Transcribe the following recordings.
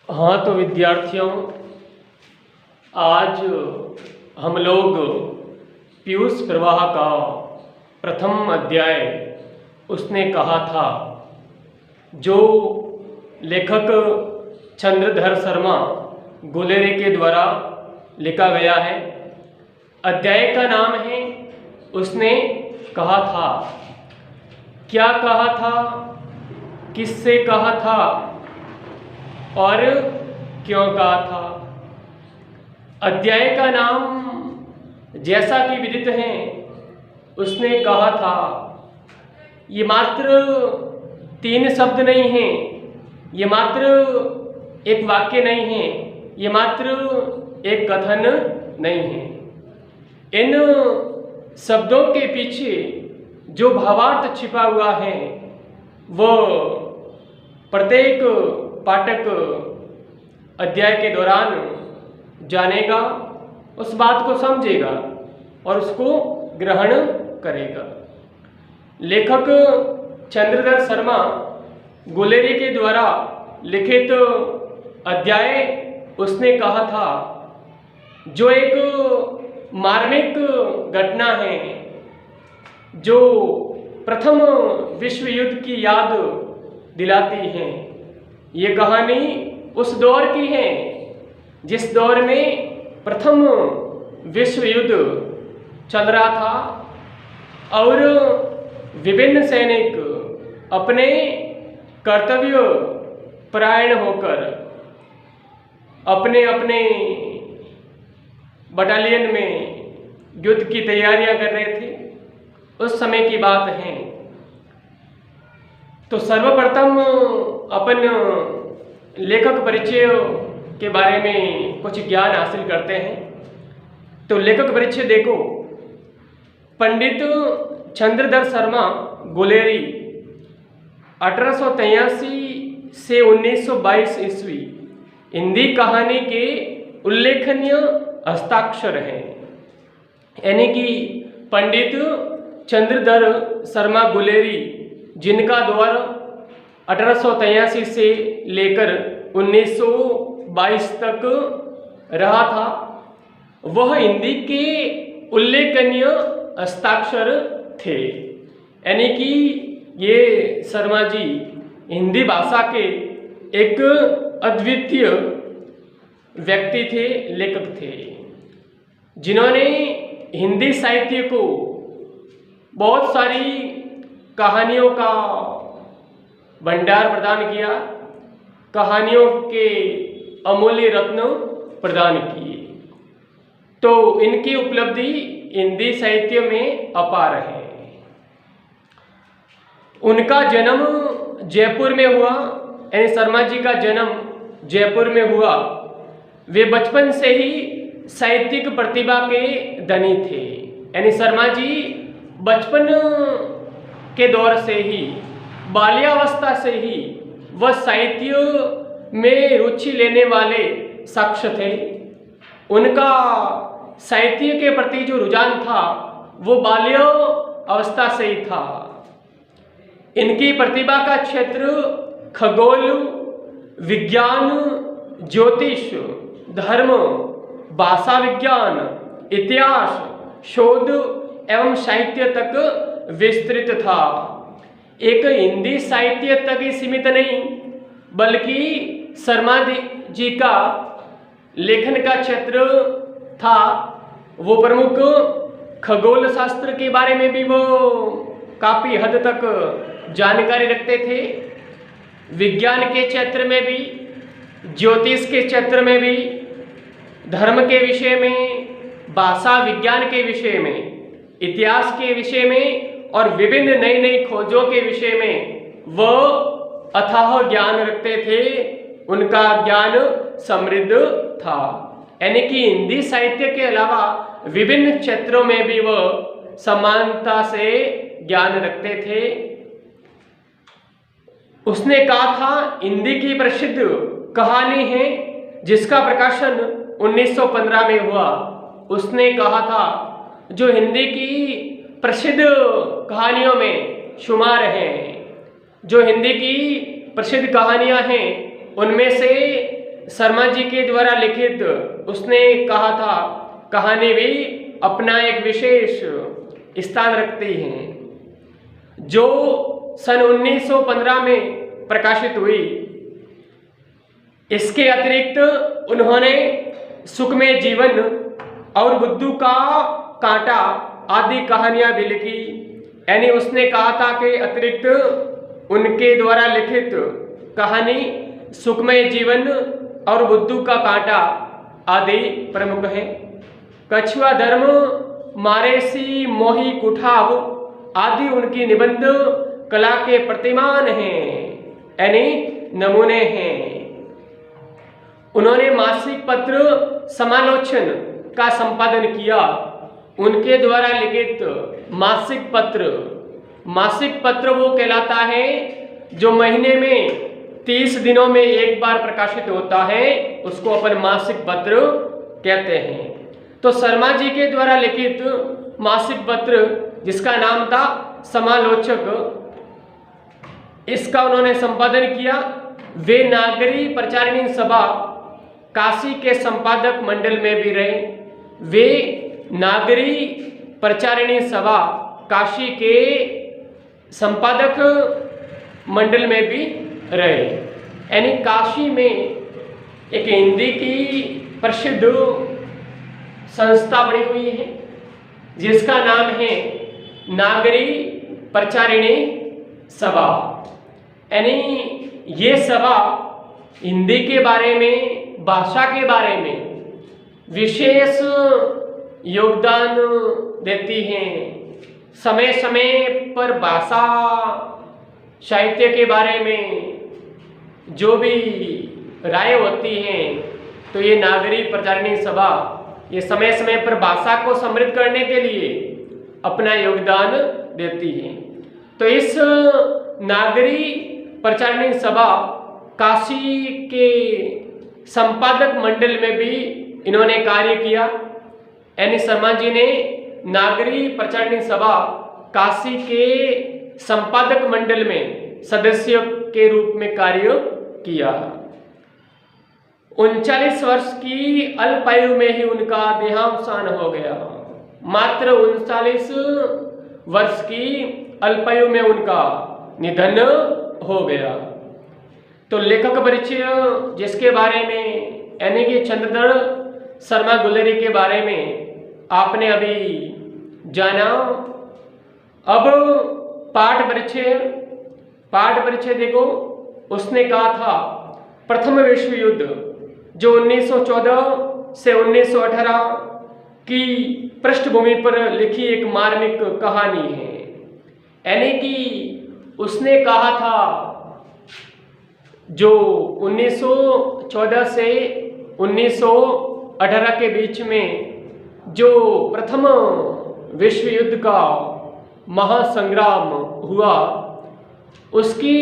हाँ तो विद्यार्थियों, आज हम लोग पीयूष प्रवाह का प्रथम अध्याय उसने कहा था जो लेखक चंद्रधर शर्मा गुलेरी के द्वारा लिखा गया है। अध्याय का नाम है उसने कहा था। क्या कहा था, किससे कहा था और क्यों कहा था। अध्याय का नाम जैसा कि विदित है उसने कहा था। ये मात्र 3 शब्द नहीं हैं, ये मात्र एक वाक्य नहीं है, ये मात्र एक कथन नहीं है। इन शब्दों के पीछे जो भावार्थ छिपा हुआ है वो प्रत्येक पाठक अध्याय के दौरान जानेगा, उस बात को समझेगा और उसको ग्रहण करेगा। लेखक चंद्रधर शर्मा गुलेरी के द्वारा लिखित अध्याय उसने कहा था जो एक मार्मिक घटना है, जो प्रथम विश्व युद्ध की याद दिलाती है। ये कहानी उस दौर की है जिस दौर में प्रथम विश्व युद्ध चल रहा था और विभिन्न सैनिक अपने कर्तव्य परायण होकर अपने अपने बटालियन में युद्ध की तैयारियां कर रहे थे। उस समय की बात है। तो सर्वप्रथम अपन लेखक परिचय के बारे में कुछ ज्ञान हासिल करते हैं। तो लेखक परिचय देखो, पंडित चंद्रधर शर्मा गुलेरी 1883 से 1922 ईस्वी हिंदी कहानी के उल्लेखनीय हस्ताक्षर हैं। यानी कि पंडित चंद्रधर शर्मा गुलेरी जिनका दौर 1883 से लेकर 1922 तक रहा था, वह हिंदी के उल्लेखनीय हस्ताक्षर थे। यानी कि ये शर्मा जी हिंदी भाषा के एक अद्वितीय व्यक्ति थे, लेखक थे, जिन्होंने हिंदी साहित्य को बहुत सारी कहानियों का भंडार प्रदान किया, कहानियों के अमूल्य रत्न प्रदान किए। तो इनकी उपलब्धि हिंदी साहित्य में अपार है। उनका जन्म जयपुर में हुआ, यानी शर्मा जी का जन्म जयपुर में हुआ। वे बचपन से ही साहित्यिक प्रतिभा के धनी थे। यानी शर्मा जी बचपन के दौर से ही, बाल्यावस्था से ही वह साहित्य में रुचि लेने वाले शख्स थे। उनका साहित्य के प्रति जो रुझान था वो बाल्य अवस्था से ही था। इनकी प्रतिभा का क्षेत्र खगोल, विज्ञान, ज्योतिष, धर्म, भाषा विज्ञान, इतिहास, शोध एवं साहित्य तक विस्तृत था। एक हिंदी साहित्य तक ही सीमित नहीं, बल्कि शर्मा जी का लेखन का क्षेत्र था वो प्रमुख खगोल शास्त्र के बारे में भी वो काफ़ी हद तक जानकारी रखते थे। विज्ञान के क्षेत्र में भी, ज्योतिष के क्षेत्र में भी, धर्म के विषय में, भाषा विज्ञान के विषय में, इतिहास के विषय में और विभिन्न नई नई खोजों के विषय में वह अथाह ज्ञान रखते थे। उनका ज्ञान समृद्ध था। यानी कि हिंदी साहित्य के अलावा विभिन्न क्षेत्रों में भी वह समानता से ज्ञान रखते थे। उसने कहा था हिंदी की प्रसिद्ध कहानी है जिसका प्रकाशन 1915 में हुआ। उसने कहा था जो हिंदी की प्रसिद्ध कहानियों में शुमार हैं, जो हिंदी की प्रसिद्ध कहानियां हैं उनमें से शर्मा जी के द्वारा लिखित उसने कहा था कहानी भी अपना एक विशेष स्थान रखती हैं, जो सन 1915 में प्रकाशित हुई। इसके अतिरिक्त उन्होंने सुखमय जीवन और बुद्धू का कांटा आदि कहानियां भी लिखी। यानी उसने कहा था कि अतिरिक्त उनके द्वारा लिखित कहानी सुखमय जीवन और बुद्धू का कांटा आदि प्रमुख हैं। कछुआ धर्म, मारेसी, मोही कुठाव आदि उनकी निबंध कला के प्रतिमान हैं, यानी नमूने हैं। उन्होंने मासिक पत्र समालोचन का संपादन किया। उनके द्वारा लिखित मासिक पत्र वो कहलाता है जो महीने में 30 दिनों में एक बार प्रकाशित होता है, उसको अपन मासिक पत्र कहते हैं। तो शर्मा जी के द्वारा लिखित मासिक पत्र जिसका नाम था समालोचक, इसका उन्होंने संपादन किया। वे नागरी प्रचारिणी सभा काशी के संपादक मंडल में भी रहे। वे नागरी प्रचारिणी सभा काशी के संपादक मंडल में भी रहे। यानी काशी में एक हिंदी की प्रसिद्ध संस्था बनी हुई है जिसका नाम है नागरी प्रचारिणी सभा। यानी ये सभा हिंदी के बारे में, भाषा के बारे में विशेष योगदान देती हैं। समय समय पर भाषा साहित्य के बारे में जो भी राय होती हैं, तो ये नागरी प्रचारिणी सभा ये समय समय पर भाषा को समृद्ध करने के लिए अपना योगदान देती है। तो इस नागरी प्रचारिणी सभा काशी के संपादक मंडल में भी इन्होंने कार्य किया। यानी शर्मा जी ने नागरी प्रचारिणी सभा काशी के संपादक मंडल में सदस्य के रूप में कार्य किया। 39 वर्ष की अल्पायु में ही उनका देहावसान हो गया। मात्र 39 वर्ष की अल्पायु में उनका निधन हो गया। तो लेखक परिचय जिसके बारे में यानी कि चंद्रधर शर्मा गुलेरी के बारे में आपने अभी जाना। अब पाठ परिचय देखो। उसने कहा था प्रथम विश्व युद्ध जो 1914 से 1918 की पृष्ठभूमि पर लिखी एक मार्मिक कहानी है। यानी कि उसने कहा था जो 1914 से 1918 के बीच में जो प्रथम विश्व युद्ध का महासंग्राम हुआ, उसकी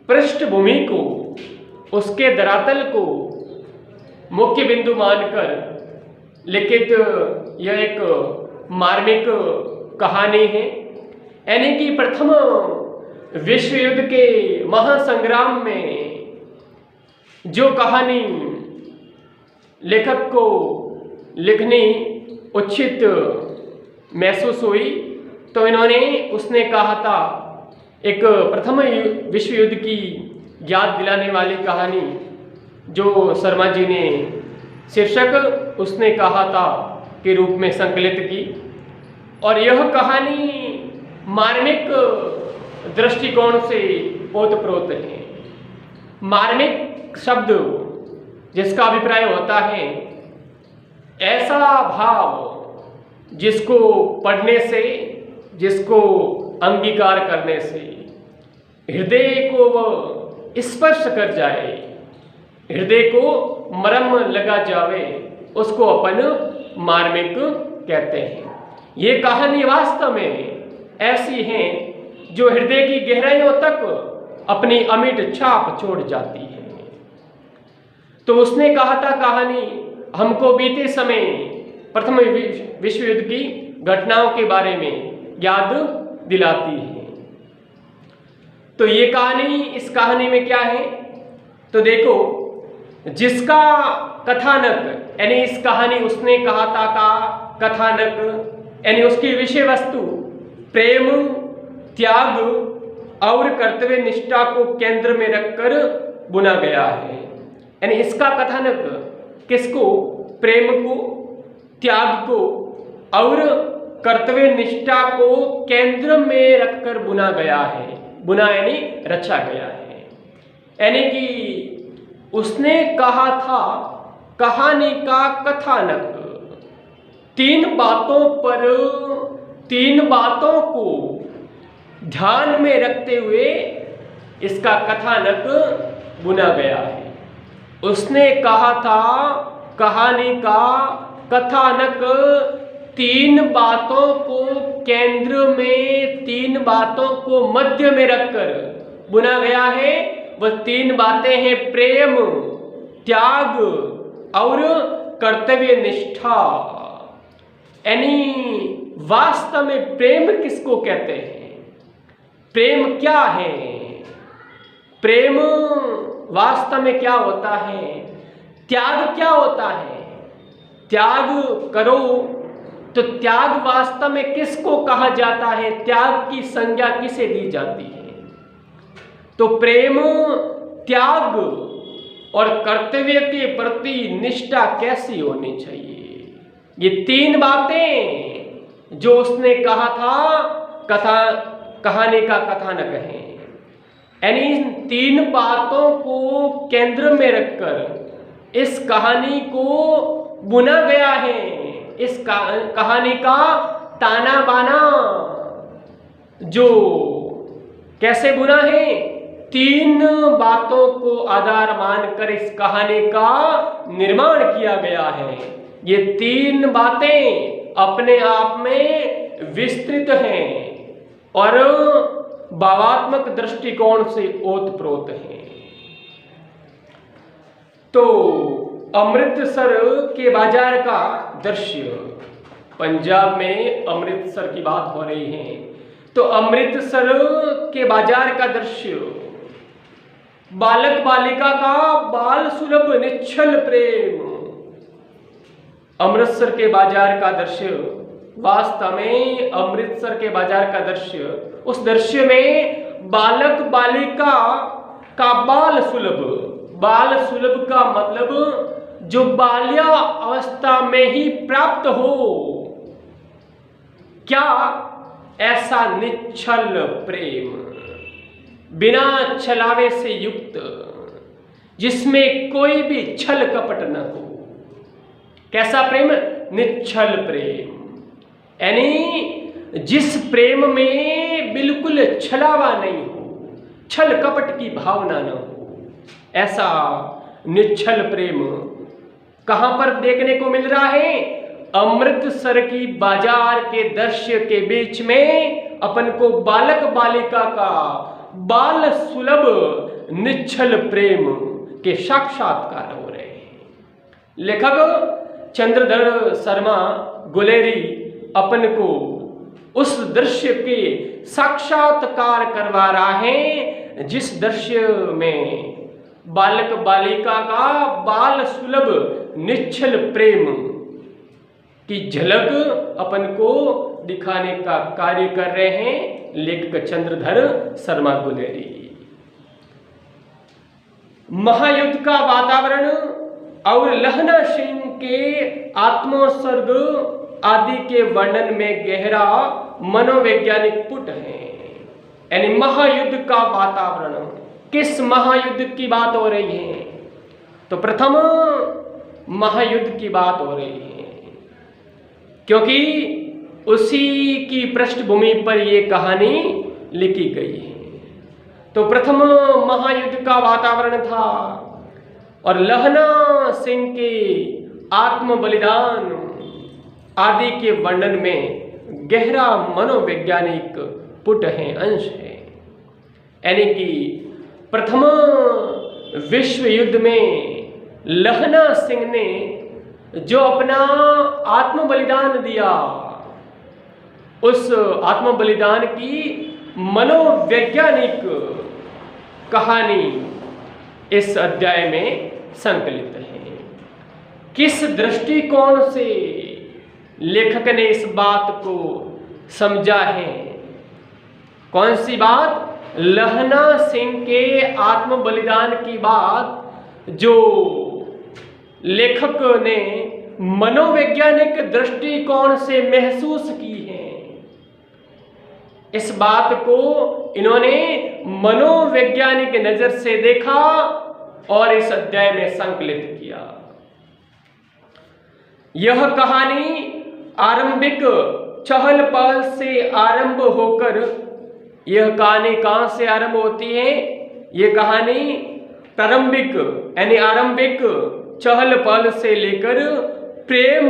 पृष्ठभूमि को, उसके धरातल को मुख्य बिंदु मानकर लिखित यह एक मार्मिक कहानी है। यानी कि प्रथम विश्व युद्ध के महासंग्राम में जो कहानी लेखक को लिखनी उचित महसूस हुई, तो उसने कहा था एक प्रथम विश्व युद्ध की याद दिलाने वाली कहानी जो शर्मा जी ने शीर्षक उसने कहा था के रूप में संकलित की। और यह कहानी मार्मिक दृष्टिकोण से ओतप्रोत है। मार्मिक शब्द जिसका अभिप्राय होता है ऐसा भाव जिसको पढ़ने से, जिसको अंगीकार करने से हृदय को वह स्पर्श कर जाए, हृदय को मरम लगा जावे, उसको अपन मार्मिक कहते हैं। ये कहानी वास्तव में ऐसी है जो हृदय की गहराइयों तक अपनी अमिट छाप छोड़ जाती है। तो उसने कहा था कहानी हमको बीते समय प्रथम विश्व युद्ध की घटनाओं के बारे में याद दिलाती है। तो ये कहानी, इस कहानी में क्या है तो देखो, जिसका कथानक यानी इस कहानी उसने कहा था का कथानक यानी उसकी विषय वस्तु प्रेम, त्याग और कर्तव्य निष्ठा को केंद्र में रखकर बुना गया है। यानी इसका कथानक किसको? प्रेम को, त्याग को और कर्तव्य निष्ठा को केंद्र में रखकर बुना गया है। बुना यानी रचा गया है। यानी कि उसने कहा था कहानी का कथानक तीन बातों को ध्यान में रखते हुए इसका कथानक बुना गया है। उसने कहा था कहानी का कथानक तीन बातों को केंद्र में, तीन बातों को मध्य में रखकर बुना गया है। वह तीन बातें हैं प्रेम, त्याग और कर्तव्य निष्ठा। यानी वास्तव में प्रेम किसको कहते हैं? प्रेम क्या है? प्रेम वास्तव में क्या होता है? त्याग क्या होता है? त्याग करो तो त्याग वास्तव में किसको कहा जाता है? त्याग की संज्ञा किसे दी जाती है? तो प्रेम, त्याग और कर्तव्य के प्रति निष्ठा कैसी होनी चाहिए, ये तीन बातें जो उसने कहा था कहानी का कथानक है। यानी इन तीन बातों को केंद्र में रखकर इस कहानी को बुना गया है। इस कहानी का ताना बाना जो कैसे बुना है? तीन बातों को आधार मानकर इस कहानी का निर्माण किया गया है। ये तीन बातें अपने आप में विस्तृत हैं और भावात्मक दृष्टिकोण से ओतप्रोत हैं। तो अमृतसर के बाजार का दृश्य, पंजाब में अमृतसर की बात हो रही है, तो अमृतसर के बाजार का दृश्य, बालक बालिका का बाल सुलभ निश्चल प्रेम। अमृतसर के बाजार का दृश्य, वास्तव में अमृतसर के बाजार का दृश्य, उस दृश्य में बालक बालिका का बाल सुलभ, बाल सुलभ का मतलब जो बाल्या अवस्था में ही प्राप्त हो, क्या ऐसा निश्चल प्रेम, बिना छलावे से युक्त, जिसमें कोई भी छल कपट न हो। कैसा प्रेम? निश्चल प्रेम। यानी जिस प्रेम में बिल्कुल छलावा नहीं हो, छल कपट की भावना न हो, ऐसा निश्चल प्रेम कहां पर देखने को मिल रहा है? अमृतसर की बाजार के दृश्य के बीच में अपन को बालक बालिका का बाल सुलभ निश्चल प्रेम के साक्षात्कार हो रहे हैं। लेखक चंद्रधर शर्मा गुलेरी अपन को उस दृश्य के साक्षात्कार करवा रहा है जिस दृश्य में बालक बालिका का बाल सुलभ निश्चल प्रेम की झलक अपन को दिखाने का कार्य कर रहे हैं लेखक चंद्रधर शर्मा गुलेरी। महायुद्ध का वातावरण और लहना सिंह के आत्मोत्सर्ग आदि के वर्णन में गहरा मनोवैज्ञानिक पुट है। यानी महायुद्ध का वातावरण, किस महायुद्ध की बात हो रही है? तो प्रथम महायुद्ध की बात हो रही है, क्योंकि उसी की पृष्ठभूमि पर यह कहानी लिखी गई है। तो प्रथम महायुद्ध का वातावरण था और लहना सिंह के आत्म बलिदान आदि के वर्णन में गहरा मनोवैज्ञानिक पुट है, अंश है। यानी कि प्रथम विश्व युद्ध में लहना सिंह ने जो अपना आत्म बलिदान दिया, उस आत्म बलिदान की मनोवैज्ञानिक कहानी इस अध्याय में संकलित है। किस दृष्टिकोण से लेखक ने इस बात को समझा है? कौन सी बात? लहना सिंह के आत्म बलिदान की बात जो लेखक ने मनोवैज्ञानिक दृष्टिकोण से महसूस की है। इस बात को इन्होंने मनोवैज्ञानिक नजर से देखा और इस अध्याय में संकलित किया। यह कहानी आरंभिक चहल पहल से आरंभ होकर, यह कहानी कहां से आरंभ होती है? यह कहानी प्रारंभिक यानी आरंभिक चहल पहल से लेकर प्रेम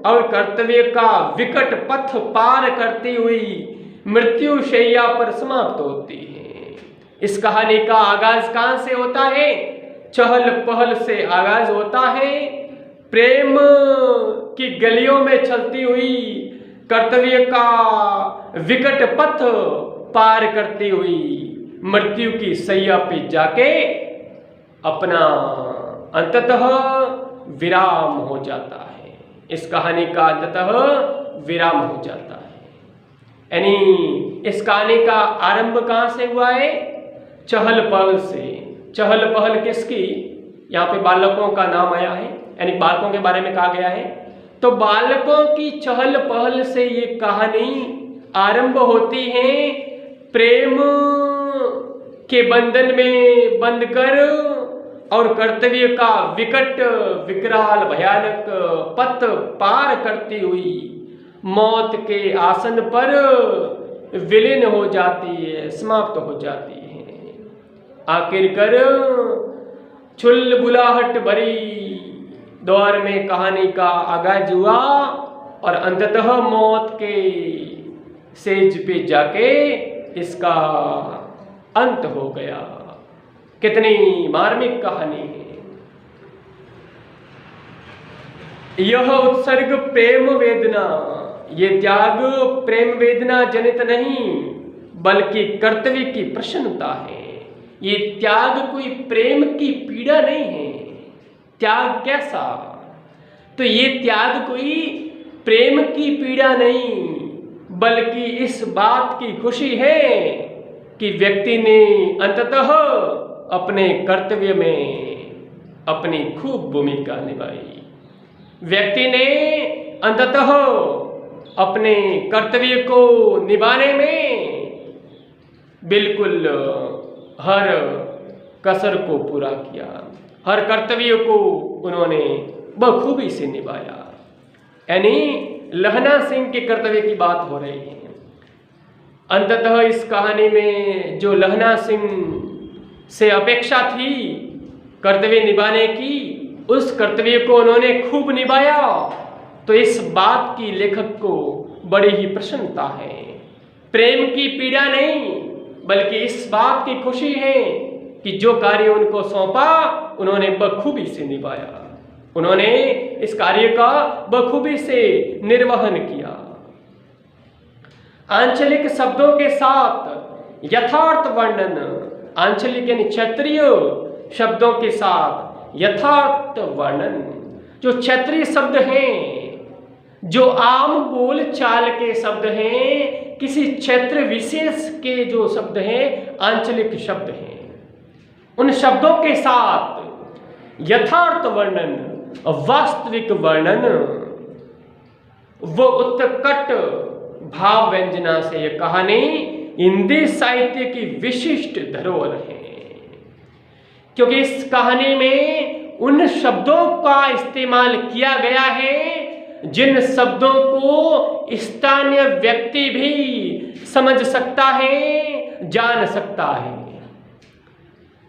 और कर्तव्य का विकट पथ पार करती हुई मृत्यु शैया पर समाप्त होती है। इस कहानी का आगाज कहां से होता है? चहल पहल से आगाज होता है। प्रेम की गलियों में चलती हुई कर्तव्य का विकट पथ पार करती हुई मृत्यु की सैया पे जाके अपना अंततः विराम हो जाता है। इस कहानी का अंततः विराम हो जाता है। यानी इस कहानी का आरंभ कहां से हुआ है? चहल पहल से। चहल पहल किसकी? यहाँ पे बालकों का नाम आया है, यानी बालकों के बारे में कहा गया है। तो बालकों की चहल पहल से ये कहानी आरंभ होती है। प्रेम के बंधन में बंधकर और कर्तव्य का विकट विकराल भयानक पथ पार करती हुई मौत के आसन पर विलीन हो जाती है, समाप्त हो जाती है। आखिरकार चुल बुलाहट भरी दौर में कहानी का आगाज हुआ और अंततः मौत के सेज पे जाके इसका अंत हो गया। कितनी मार्मिक कहानी है। यह उत्सर्ग प्रेम वेदना, ये त्याग प्रेम वेदना जनित नहीं बल्कि कर्तव्य की प्रसन्नता है। ये त्याग कोई प्रेम की पीड़ा नहीं है। त्याग कैसा? तो ये त्याग कोई प्रेम की पीड़ा नहीं बल्कि इस बात की खुशी है कि व्यक्ति ने अंततः अपने कर्तव्य में अपनी खूब भूमिका निभाई। व्यक्ति ने अंततः अपने कर्तव्य को निभाने में बिल्कुल हर कसर को पूरा किया, हर कर्तव्य को उन्होंने बखूबी से निभाया। यानी लहना सिंह के कर्तव्य की बात हो रही है। अंततः इस कहानी में जो लहना सिंह से अपेक्षा थी कर्तव्य निभाने की, उस कर्तव्य को उन्होंने खूब निभाया। तो इस बात की लेखक को बड़ी ही प्रसन्नता है। प्रेम की पीड़ा नहीं बल्कि इस बात की खुशी है कि जो कार्य उनको सौंपा उन्होंने बखूबी से निभाया, उन्होंने इस कार्य का बखूबी से निर्वहन किया। आंचलिक शब्दों के साथ यथार्थ वर्णन, आंचलिक यानी क्षेत्रीय शब्दों के साथ यथार्थ वर्णन। जो क्षेत्रीय शब्द हैं, जो आम बोल चाल के शब्द हैं, किसी क्षेत्र विशेष के जो शब्द हैं, आंचलिक शब्द हैं, उन शब्दों के साथ यथार्थ वर्णन, वास्तविक वर्णन, वो उत्कट भाव व्यंजना से यह कहानी हिंदी साहित्य की विशिष्ट धरोहर है। क्योंकि इस कहानी में उन शब्दों का इस्तेमाल किया गया है जिन शब्दों को स्थानीय व्यक्ति भी समझ सकता है, जान सकता है।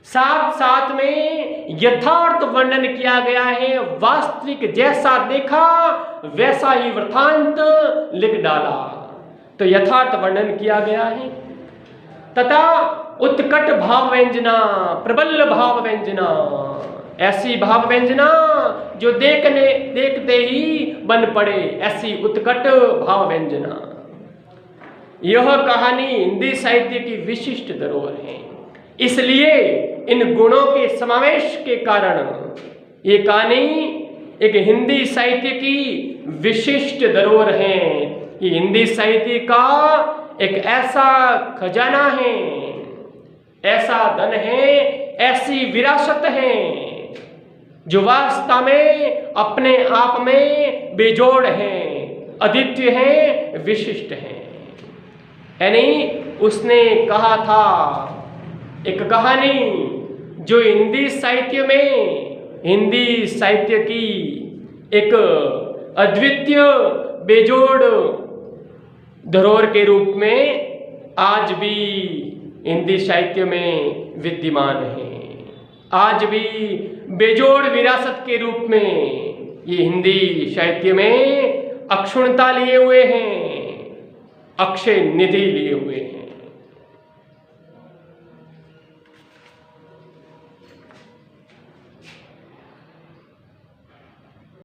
साथ साथ में यथार्थ वर्णन किया गया है, वास्तविक जैसा देखा वैसा ही वृत्तांत लिख डाला। तो यथार्थ वर्णन किया गया है तथा उत्कट भाव व्यंजना, प्रबल भाव व्यंजना, ऐसी भाव व्यंजना जो देखते ही बन पड़े, ऐसी उत्कट भाव व्यंजना। यह कहानी हिंदी साहित्य की विशिष्ट धरोहर है। इसलिए इन गुणों के समावेश के कारण ये कहानी एक हिंदी साहित्य की विशिष्ट धरोहर है। ये हिंदी साहित्य का एक ऐसा खजाना है, ऐसा धन है, ऐसी विरासत है जो वास्तव में अपने आप में बेजोड़ है, अद्वितीय है, विशिष्ट है। यानी उसने कहा था एक कहानी जो हिंदी साहित्य में, हिंदी साहित्य की एक अद्वितीय बेजोड़ धरोहर के रूप में आज भी हिंदी साहित्य में विद्यमान है, आज भी बेजोड़ विरासत के रूप में ये हिंदी साहित्य में अक्षुण्णता लिए हुए हैं, अक्षय निधि लिए हुए हैं।